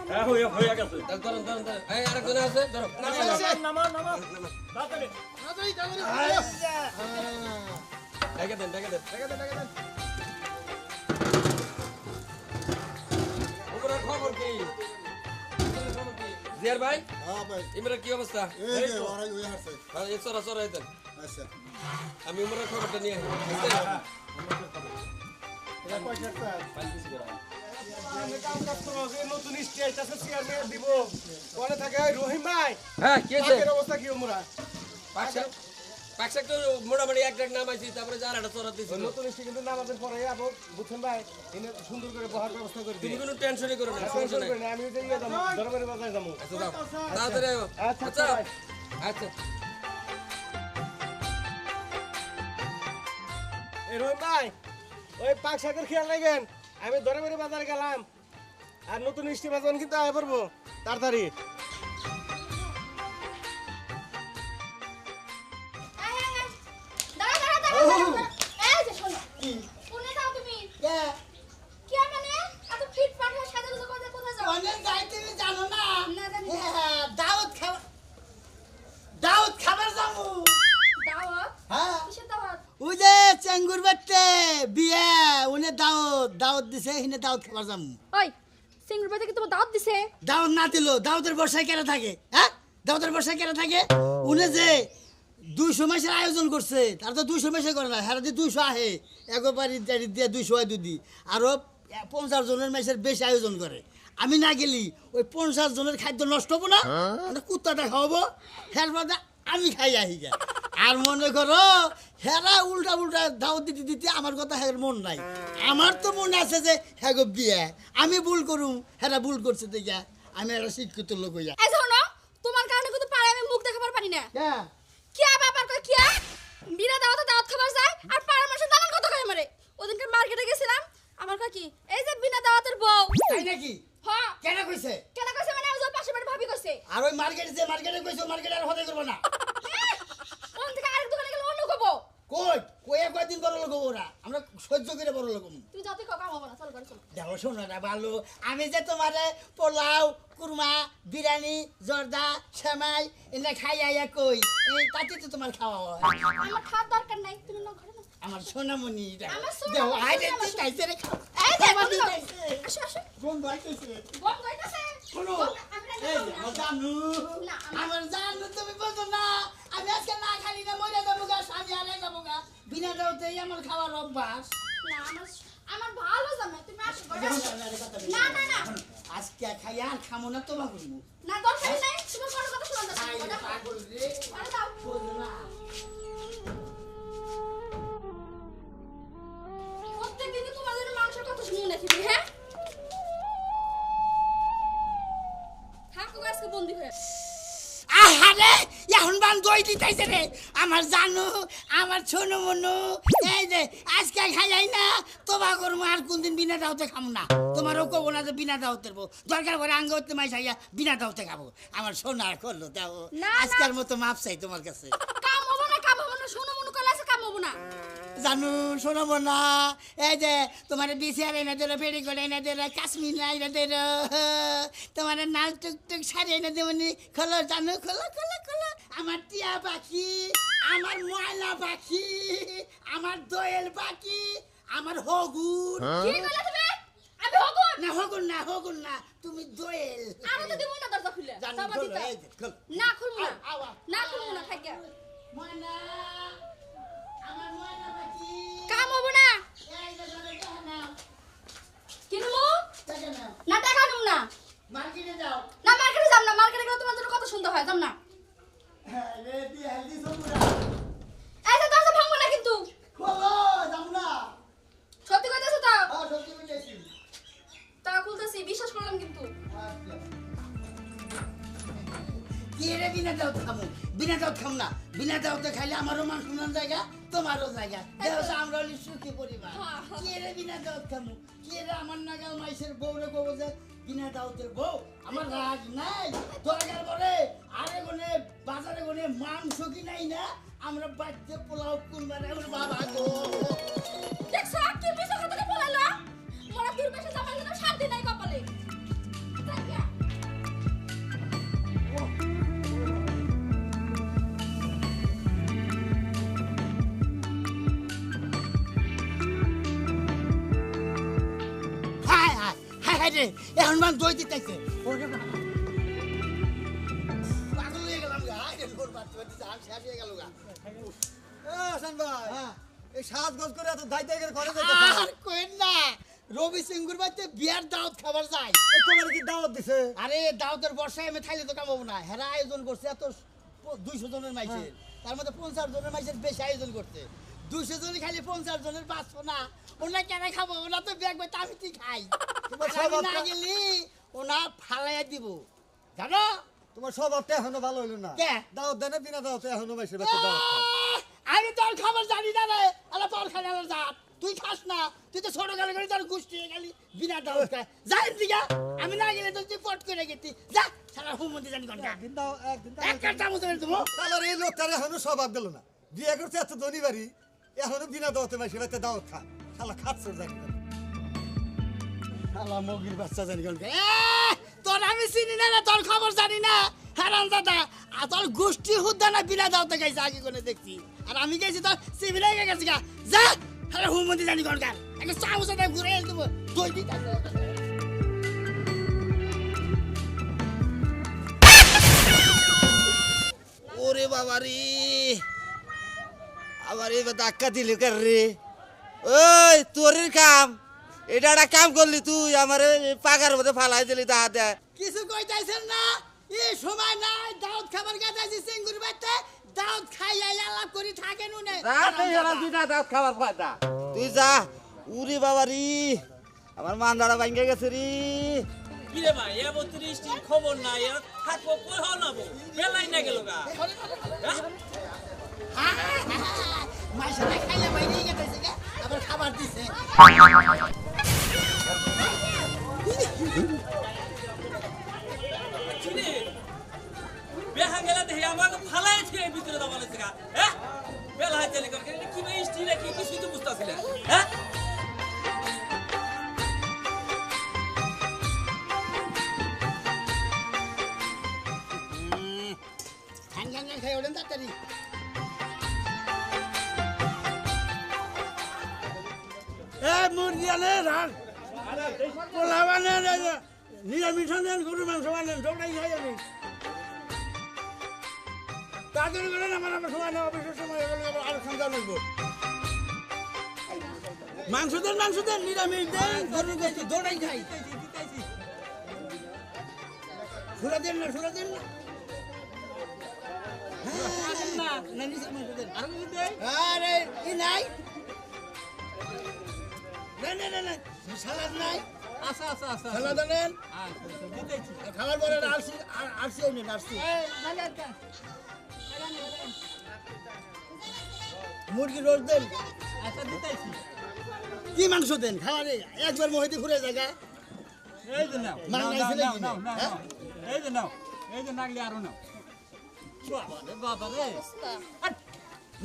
হ্যাঁ হয়ে গেছে। ধরো এই আরেকজন আছে ধরো নামা তাড়াতাড়ি ডেকে দেন ওপরের খবর কি জিয়ার ভাই হ্যাঁ ভাই ইমরান কি অবস্থা এই যে ওরাই ওই হাসছে আর এই সরা দেন আচ্ছা আমি উমরের খবরটা নিয়ে আসি এটা পয়সা স্যার আমি কাম কাজ করব যে নতুন স্টেজ আছে চেয়ারম্যান দিব পরে থাকে ওই রহিম ভাই হ্যাঁ কি আছে পাকের অবস্থা কি ওমরা পাকশাক তো মোটামুটি এক ডাক নামাইছি তারপরে জারাটা চড়া দিছি নতুন স্টেজ কিন্তু নামাজের পরে আবো বুঝছেন ভাই এনে সুন্দর করে বহার ব্যবস্থা করে তুমি দিই কোনো টেনশনই করো না সমস্যা নাই আমি ওই যে ইয়ে যাবো দরবারে বাজার যাবো আচ্ছা দাও তাড়াতাড়ি আয়ো আচ্ছা, আচ্ছা ভাই। আচ্ছা এই রহিম ভাই ওই পাক শাকের খেয়াল রাখেন আমি দরবারে বাজারে গেলাম আর নতুন স্টেজ বাজান কিন্তু আয় পড়বো তাড়াতাড়ি অনেক যাই তুমি জানো না হ্যাঁ, দাউদ খাবার যাবো হ্যাঁ ওই যে চেঙ্গুর বাট্টে বিয়ে উনি দাউদ দিছে হিনে দাউদ খাবার যাবো দাউদ না দিল দাউদের বর্ষায় কেন থাকে হ্যাঁ দাউদের বর্ষায় কেন থাকে উনি যে 200 মাসের আয়োজন করছে তার তো 200 মাসে করে না হ্যাঁ 200 আহে একবারই দিয়ে 200 হয় দুদি আরো 50 জনের মাসের বেশি আয়োজন করে আমি না গেলি ওই 50 জনের খাদ্য নষ্ট হবো না মানে কুত্তাটা খাওয়াবো হের বাদে আমি খাই আহি গা আর মনে করো হেরা উল্টা দাওয়াত দিতে আমার কথা হের মন নাই আমার তো মনে আছে যে হ্যাঁ গো বিয়ে আমি ভুল করুম হেরা ভুল করছে দেখা আমি একটা শিক্ষিত লোক হইয়া তোমার কারণে কিন্তু পাড়ায় আমি মুখ দেখাবার পারি না হ্যাঁ কিয়া ব্যাপার কই কিয়া বিনা দাওয়াত খাবার যায় আর পাড়ার মানুষ দালান কত করে মারে ওদিনকে মার্কেটে গেছিলাম আমার কাকি এই যে বিনা দাওয়াতের বউ তাই নাকি হ্যাঁ কেন কইছে কেন কইছে মানে ওই যে পাশে বাড়ি ভাবি কইছে আর ওই মার্কেটে কইছে মার্কেটে আর হতে করবো না কোন থেকে আরেক দোকানে গেলে অন্য কবো কয়দিন বড় লোক ওরা আমরা সহ্য করে বড় লোক তুই যাতে কাম হবে না চল ঘরে চল দেখো শোনো না ভালো আমি যে তোমারে পোলাও কুরমা বিরিয়ানি জর্দা সেমাই এনে খাই আইয়া কই এই তাতে তো তোমার খাওয়া হয় আমার খাওয়ার দরকার নাই তুমি না ঘরে না আমার সোনামণি আমার সোনামণি, দেখো আই রে আমার খাইছে রে এই যে আমার বন্ধু, খাইছে আসো আসো কোন বাইতেছে বম কইতাছে শোনো এই যে আমার জানু না, আমার জানু তুমি বলছো না আমি আজকে না খালি না মরে যাবো গা স্বামী হারাই যাবো গা বিনা দাওতেই আমার খাওয়ার অভ্যাস না আমার ভালো জামাই তুমি আসো ঘরে আসো। না না না আজকে খাই আর খামো না তোমা করবো না দরকার নাই তুমি কোনো কথা শুনতে খাই চাও না পাগল রে ঘরে যাও বলছো না প্রত্যেকদিন তোমার জন্য মানুষের কথা শুনে নাকি হ্যাঁ থাকো আজকে বন্দি হয়ে আহারে এখন বান দই দিতেছে রে আমার জানু আমার ছোনো মনু এই যে আজকে খাই না তোমা করবো আর কোনদিন বিনা দাওতে খাবো না তোমারও কবো না যে বিনা দাওতে দরকার করে আঙ্গ হতে মাই খাইয়া বিনা দাওতে খাবো আমার সোনা করলো দাও না, আজকের মতো মাপ চাই তোমার কাছে কাম হবে না শোনো মনে কইলা আছে কাম হবে না জানু শোনাবো না এই যে তোমার বিছিয়ার এনে দিল পেড়ি করে এনে দিল কাশ্মীর এনে দিল তোমার নাল টুকটুক শাড়ি এনে দেবনি খোলো জানু খোলো খোলো খোলো আমার টিয়া পাখি আমার ময়না পাখি আমার দোয়েল পাখি আমার হগুন কি কইলা তুমি আমি হগুন হগুন না তুমি দোয়েল আমি তো দিব না দরজা খুলে জানু তারপর খোলো দিতে এই যে খোলো না খুলবো না আওয়া না খুলবো না থাক গিয়া ময়না আমার ময়না পাখি কাম হবে না এই যে ধরে না কিনবো দেখে নাও না টাকা নিব না মার্কেটে যাও না মার্কেটে যাব না মার্কেটে গেলে তোমার জন্য কত সুন্দর হয় যাব না রেডি হেলদি সবুরা এই যে দরজা ভাঙবো না কিন্তু খোলো যাও না সত্যি কইতাছো তো সত্যি বলেছি তা খুলতেছি বিশ্বাস করলাম কিন্তু কি রে বিনা দাও খাম না বিনা দাওতে খাইলে আমারও মান শুনান জায়গা তোমারও জায়গা দেও আমরা হলি সুখী পরিবার কি রে বিনা দাও খামু কি রে আমার নাগাল মাইসের বউরে কব যে বিনা দাওতের বউ আমার রাগ নাই দরকার বলে আরে গনে বাজারে গনে মাংস কি নাই না আমরা বাড়িতে পোলাও কুরবানি ওর বাবা গো দেখছো কি মিছা কথা বলালো মোরা 3 মাসে জামাই জন্য শান্তি নাই কপালে রে এখন মান দই দিতেছে ওরে বাবা পাগল হয়ে গেলাম গা আরে লোর বাচ্চা বাচ্চা আর শেষ হয়ে গেল গা হাসান ভাই হ্যাঁ এই 7 গজ করে এত দাইতে গেলে ঘরে আর কইন না রবি সিংগুর বাড়িতে বিয়ার দাওয়াত খাবার যায় তোমার কি দাওয়াত দিছে আরে দাওয়াতের বর্ষায় আমি খাইলে তো কামাবো না হেরা আয়োজন করছে এত 200 জনের মাইসের তার মধ্যে 50 জনের মাইসের বেশি আয়োজন করতে 200 জনের খালি 50 জনের বাঁচবো না ওনা কেন খাবো ওনা তো ব্যাগ বাইতে আমি তুই খাই তোমার আর আমি স্বভাবটা- না গেলি ওনা ফালাইয়া দিব জানো তোমার স্বভাবটা এখনো ভালো হইলো না কে? দাওয়াত দেনে বিনা দাওয়াতে এখনো মাইসের বাচ্চা দাওয়াত খায়। আমি তোর খবর জানি না রে আলা তোর খাই না যা তুই খাস না তুই তো ছোট গালে করে তোর গুষ্টি গেলি বিনা দাওয়াত খায় যাই দিগা আমি না গেলে তো তুই পট করে গেতি যা সারা হুমন্দি জানি কোনটা একদিন দাও এক কাটা মতো তুমি তাহলে এই লোকটার এখনো স্বভাব গেল না বিয়ে করছে এত ধনী বাড়ি এখনো বিনা দাওয়াতে মাইসের বাচ্চা দাওয়াত খা শালা খাচ্ছে জানি না শালা মগির বাচ্চা জানি কোনটা তোর আমি চিনি না রে তোর খবর জানি না হারাম দাদা আর তোর গোষ্ঠী হুদ্দা না বিনা দাওতে গেছে আগে কোনে দেখছি আর আমি গেছি তোর সিভিলে গেছি গা যা আরে হুমন্দি জানি কোনটা একটা চামচ দিয়ে ঘুরে এল দেবো দই দিতে ওরে বাবা রে আবার এবার ধাক্কা দিলি কার রে ওই তোর কাম এটা একটা কাম করলি তুই আমার পাকার মধ্যে ফালাই দিলি দাহা দে কিছু কইতাইছেন না এই সময় নাই দাওত খাবার গাতাইছি সিঙ্গুর বাইতে দাওত খাইয়া আলাপ করি থাকেন উনি খাবার ফায়দা তুই যা উরে বাবা রে আমার মান্দাড়া ভাঙ্গে গেছে রে কি রে ভাই এ 32 খবর নাই এর থাকবো কই হলাবো বেলাই না গেল গা মাইশালা খাইলে বাইরে গেতাইছে গে আবার খাবার দিছে চিনি বেহা গেলা দেখি আমাকে ফালাই থেকে ভিতরে দাবালে গা হ্যাঁ বেলা হাতে লিখে কি ভাই স্টিল কি কিছুই তো বুঝতাছি না হ্যাঁ খান খান খাই ওঠেন তাড়াতাড়ি মুরগি আনে রান পোলাও আনে নিরামিষ আনেন গরু মাংস আনেন সবটাই খাই আমি তাড়াতাড়ি করেন আমার সময় না অফিসের সময় আরো খান নেব মাংস দেন নিরামিষ দেন গরুর গোস্ত দৌড়াই খাই সুরা দেন না আরে ই নাই না সালাদ নাই আচ্ছা সালাদ আনেন খাবার পরে আরসি নেন আরসি মুরগি রোজ দেন কি মাংস দেন খাওয়ারে একবার মহিতে ঘুরে জায়গা এই যে নাও মাং নাই ছেলে কি নেই, হ্যাঁ? এই যে নাগলি আরো নাও বাবা রে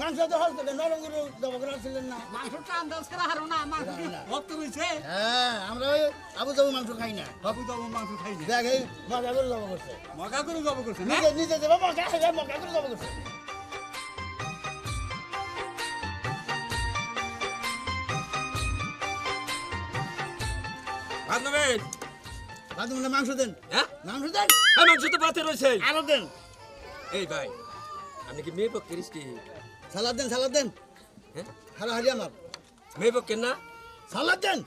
মাংস তো হল নরম গরু জব করে ছিলেন না মাংসটা আন্দাজ করা হারো না মাংস ভক্ত রয়েছে হ্যাঁ আমরা ওই আবু যাবো মাংস খাই না বাবু তো মাংস খাই না দেখ এই মজা করে জব করছে মগা করে জব করছে না নিজে দেবো মজা করে জব করছে ভাত নেবে বাদু মাংস দেন হ্যাঁ মাংস দেন এই মাংস তো পাতে রয়েছে আরো দেন এই ভাই আপনি কি মেয়ে পক্ষের কি সালাদ দেন হ্যাঁ হারা হারি আমার মেয়ে পক্ষের না সালাদ দেন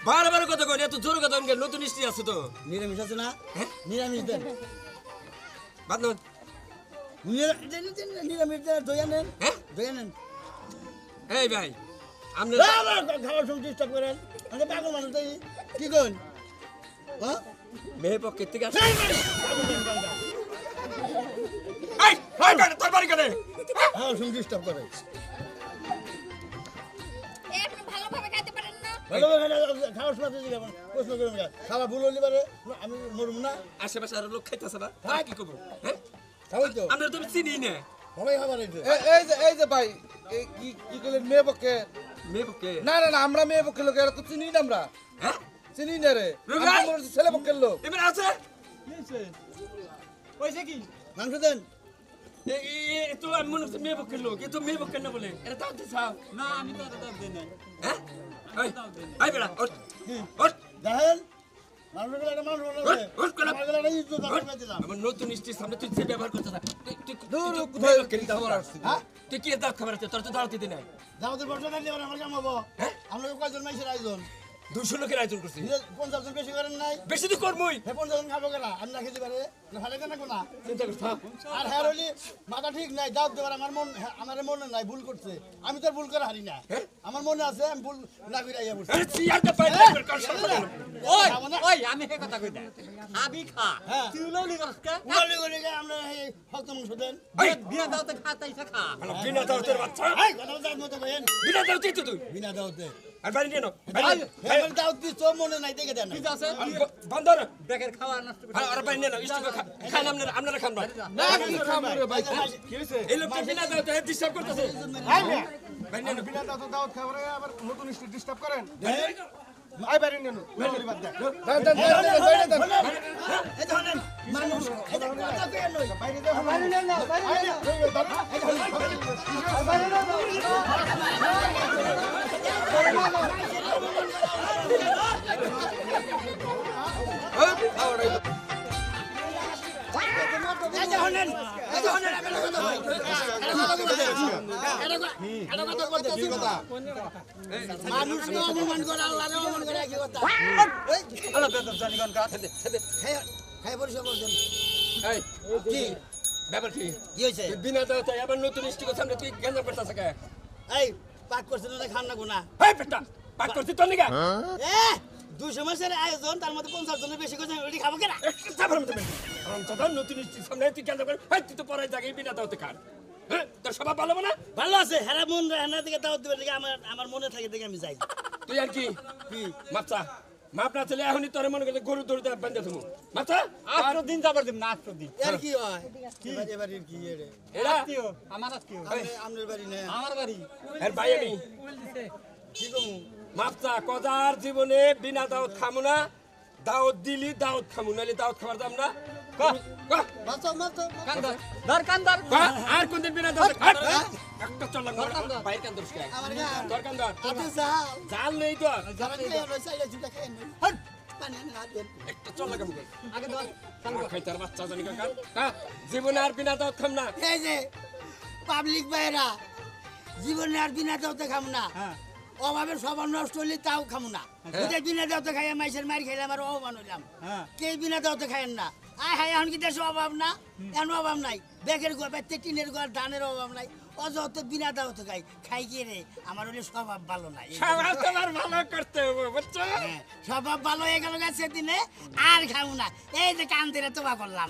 বারবার কথা কই এত জোর কথা কই নতুন স্ত্রী আছে তো নিরামিষ আছে না হ্যাঁ নিরামিষ দেন ভাত নেবেন নিরামিষ দেন দই আনেন হ্যাঁ দই আনেন এই ভাই আপনি খাবার সময় ডিস্টার্ব করেন আমি পাগল মানুষ তাই কি করেন হ্যাঁ মেয়ে পক্ষের থেকে আসে এই তোর বাড়ি কেন খাবার সময় ডিস্টার্ব করে এ আপনি ভালোভাবে খাইতে পারেন না ভালো খাবার সময় প্রশ্ন করুন খাবার ভুল হলে পারে আমি মরুম না আশেপাশে আর লোক খাইতেছে না তারা কি করবো হ্যাঁ খাওয়াই তো আমরা তো চিনি না সবাই খাবার হয়েছে এই যে ভাই কি করলেন মেয়ে পক্ষে মেয়ে পক্ষে না আমরা মেয়ে পক্ষের লোক এরা তো চিনি না আমরা হ্যাঁ চিনি না রে রুগাই! আমরা তো ছেলে পক্ষের লোক এবার আছে পয়সা কি মাংস দেন তো আমি মনে হচ্ছে মেয়ে পক্ষের লোক এ তো মেয়ে পক্ষের না বলে এটা তাও তো চাও না আমি তো দাব দেই না হ্যাঁ এই বেড়া ওঠ দেখেন মানুষগুলো একটা মানুষ বলে মানুষগুলো একটা ইজ্জত আছে দিলাম আমার নতুন স্ত্রীর সামনে তুই যে ব্যবহার করছিস তুই দূর, কোথায় লোকের দাওয়াত হ্যাঁ? তুই কি দাওয়াত খাবার আছে তোর তো দাওয়াত দিতে নাই দাওয়াতের বর্ষা থাকলে আমার কাম হবো আমরা কয়জন মাইসের আয়োজন 200 লোকের আয়োজন করছিস 50 জন বেশি করেন নাই বেশি তো করবই হে 50 জন খাবো কেনা আমি না খেতে পারে না ভালো কেনা কোনা চিন্তা করছ আর হ্যাঁ হলি মাথা ঠিক নাই দাওয়াত দেবার আমার মনে নাই ভুল করছে আমি তো আর ভুল করে হারি না আমার মনে আছে আমি ভুল না করে আইয়া বলছি আরে চিয়ার দে পাই কর সব ওই ওই আমি হে কথা কই দে খাবি খা হ্যাঁ। তুই ললি করছকা উগালি গলি আমরা এই হক্ত মাংস দেন বিয়া দাওতে খাতাই খা বিনা দাওয়াতের বাচ্চা এই কথা বলতে মতো কইেন বিনা দাওয়াতই তো তুই বিনা দাওতে আর বাড়ি নিয়ে নাও হে আমার দাওত দিছো মনে নাই দেখে দেন কি আছে বন্ধ রে বেকের খাওয়া নষ্ট করে আর বাড়ি নিয়ে নাও ইস্টিক খান আপনারা খান না কি খাবো রে ভাই কি হইছে এই লোকটা বিনা দাওয়াতে ডিস্টার্ব করতেছে আই মিয়া বাড়ি নিয়ে নাও বিনা দাওয়াত খাবারে আবার নতুন স্ত্রী ডিস্টার্ব করেন আই বাড়ি নিয়ে নো বাড়ি বাদ দেন এই ধরেন মানুষ এই যে কথা কইেন নই বাইরে দাও বাইরে নিয়ে নাও এই যে হলেন আমি কথা কই এটা কথা বলতে কি কথা মানুষ তো অপমান করে আল্লাহরে অপমান করে কি কথা আল্লাহ বেদব জানি কোন কা খাই পরিষ্কার করছেন এই কি ব্যাপার কি কি হয়েছে বিনা দাওয়াতে আবার নতুন স্টিকের সামনে তুই গেঞ্জাম করতেছ কে এই পাক করছেন না খান না গুনা এই বেটা পাক করছিস তোর নিগা এ 200 মাসের আয়োজন তার মধ্যে 50 জনের বেশি করে ওটি খাবো কেনা যাবার মতো বেটা কারণ তোর নতুন স্টিকের সামনে তুই গেঞ্জাম কর এই তুই তো পরে জায়গায় বিনা দাওয়াতে খান হ্যাঁ তোর স্বভাব ভালো না ভালো আছে হেরা মন হেনা থেকে দাওয়াত দিবে দেখে আমার মনে থাকে দেখে আমি যাই তুই আর কি মাপসা মাপ না চলে এখনই তোর মনে করতে গরু দৌড়তে বান্ধে তুমি মাপসা আর দিন যাবার দিন না 8 দিন এর কি হয় এবারের কি এর এরা আত্মীয় আমার আত্মীয় আমনের বাড়ি না আমার বাড়ি এর ভাই আমি কি কমু মাপসা কদার জীবনে বিনা দাওয়াত খামু না দাওয়াত দিলি দাওয়াত খামু নালে দাওয়াত খাবার দাম না কহ কহ মাতো মাতো কান্দর ধর কান্দর আর কোনদিন বিনা দাওয়াত একটা চললাম বাইর কান্দর কে আমার গান তোর কান্দর আতে যাও জাল নেই তো যারা খেয়ে রইছে এই চিন্তা খেয়ে নই হট পানি না দেন একটা চল লাগাম আগে ধর খাইতার বাচ্চা জানি কাকা হ্যাঁ জীবনে আর বিনা দাওয়াত খাম না এই যে পাবলিক বাইরা জীবনে আর বিনা দাওতে খাম না অভাবের সবার নষ্ট হইলে তাও খামু না ওটা বিনা দাওতে খাইয়া মাইসের মার খাইলে আমার অভাব হইলাম কে বিনা দাওতে খাইয়েন না আয় হায় এখন কি দেশে অভাব না এমন অভাব নাই ব্যাগের ঘর বেতে টিনের ঘর ধানের অভাব নাই অযত বিনা দাওতে খাই কি রে আমার হলে স্বভাব ভালো নাই সবার তোমার ভালো করতে হবে বুঝছো হ্যাঁ, স্বভাব ভালো হয়ে গেল গাছে দিনে আর খামু না এই যে কান দিলে তোমা করলাম